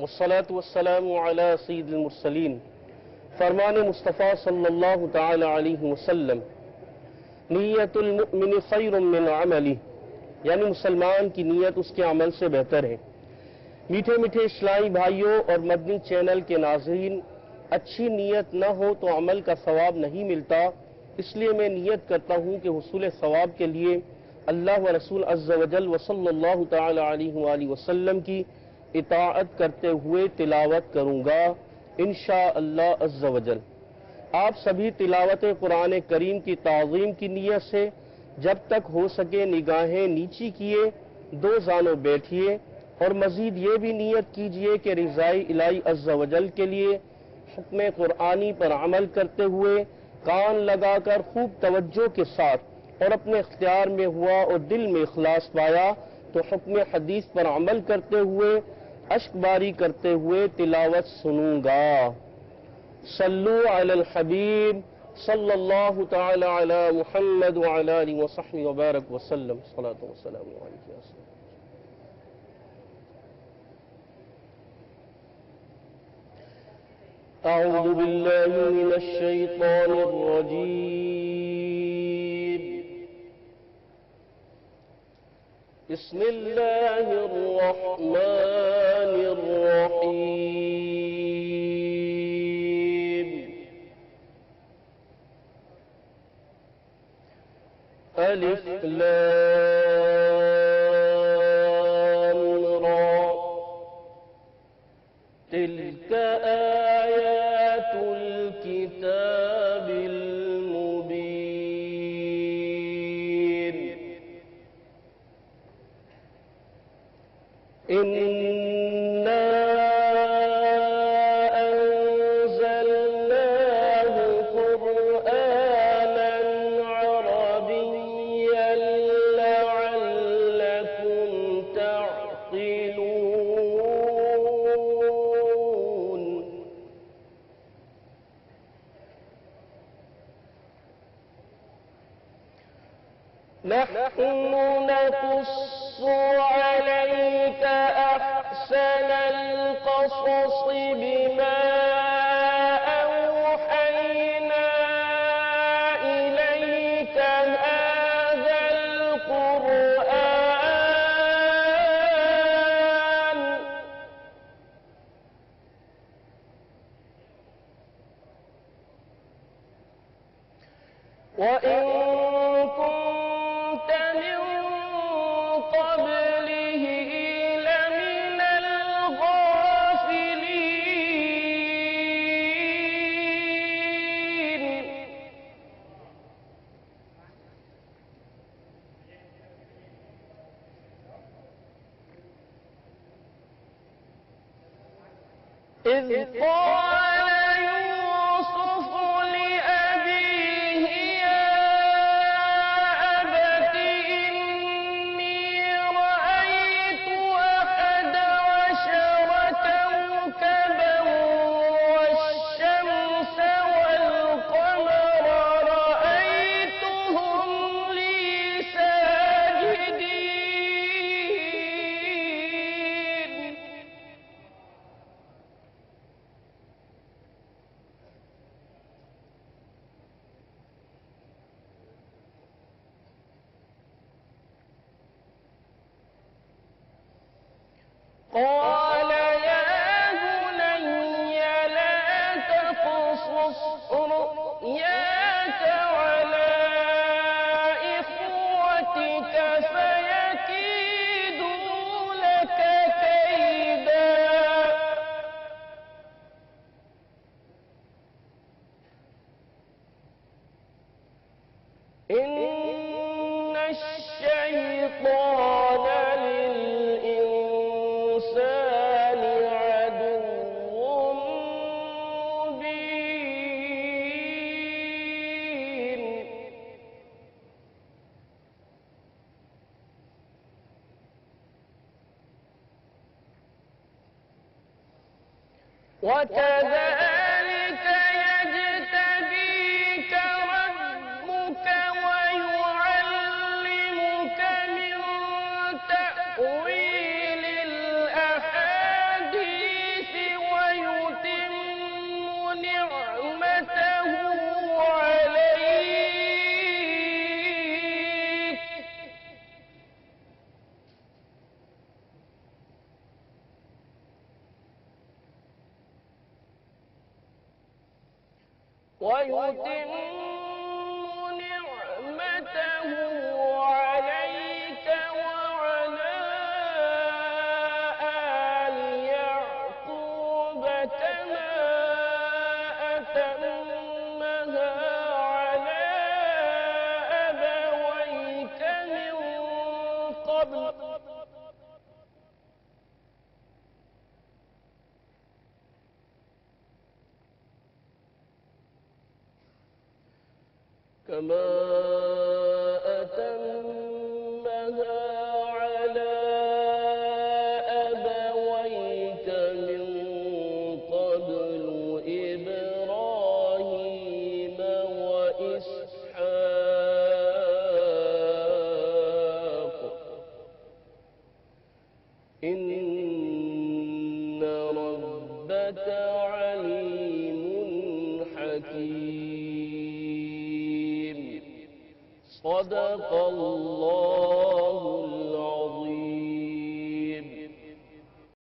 वस्सलातु वस्सलामु अला सय्यिदिल मुरसलीन। फरमान मुस्तफ़ा सल्लल्लाहु तआला अलैहि वसल्लम, नियतुल मुमिन खैरुम मिन अमली, यानी मुसलमान की नीयत उसके अमल से बेहतर है। मीठे मीठे इस्लामी भाइयों और मदनी चैनल के नाज़रीन, अच्छी नीयत न हो तो अमल का सवाब नहीं मिलता। इसलिए मैं नीयत करता हूँ कि हुसूल सवाब के लिए अल्लाह व रसूल अज़्ज़ व जल व सल्लल्लाहु तआला अलैहि वसल्लम की इताअत करते हुए तिलावत करूँगा इंशाअल्लाह अज़्ज़ व जल। आप सभी तिलावत कुरान करीम की ताज़ीम की नीयत से जब तक हो सके निगाहें नीची किए दो जानों बैठिए और मजीद ये भी नियत कीजिए कि रिज़ाए इलाही अज़्ज़ व जल के लिए हुक्म कुरानी पर अमल करते हुए कान लगाकर खूब तवज्जो के साथ और अपने इख्तियार में हुआ और दिल में इखलास पाया तो हुक्म हदीस पर अमल करते हुए अश्कबारी करते हुए तिलावत सुनूंगा। सल्लु अलल हबीब सल्लल्लाहु तआला अला मुहम्मद व अला आलिहि व सहबिहि व बारक व सल्लम। सलातो व सलामु अलैहि। अऊज़ु बिल्लाहि मिनश शैतानिर रजीम। बिस्मिल्लाहिर रहमानिर रहीम। अलिफ लाम रा, तिल्क आयातुल किताबिल मुबीन। इन्ना अंज़लनाहु क़ुरआनन अरबिय्यन लअल्लकुम तअक़िलून। नहनु नक़ुस्सु अलैका अहसनल क़सस बिमा अवहयना इलैका हाज़ल क़ुरआन व इन कुन्त मिन क़ब्लिही लमिनल गाफ़िलीन। इज़ क़ाल यूसुफ़ लिअबीहि या अबति इन्नी रअयतु अहद अशर कौकबन वश्शम्स वल्क़मर रअयतुहुम ली साजिदीन। قال يا بني لا تقصص رؤياك على إخوتك فيكيدوا لك كيدا إن الشيطان للإنسان عدو مبين وكذلك يجتبيك ربك ويعلمك من تأويل الأحاديث ويتم نعمته عليك وعلى آل يعقوب كما أتمها على أبويك من قبل كما أتمها على أبويك من قبل إبراهيم وإسحاق إن ربك عليم حكيم. صدق الله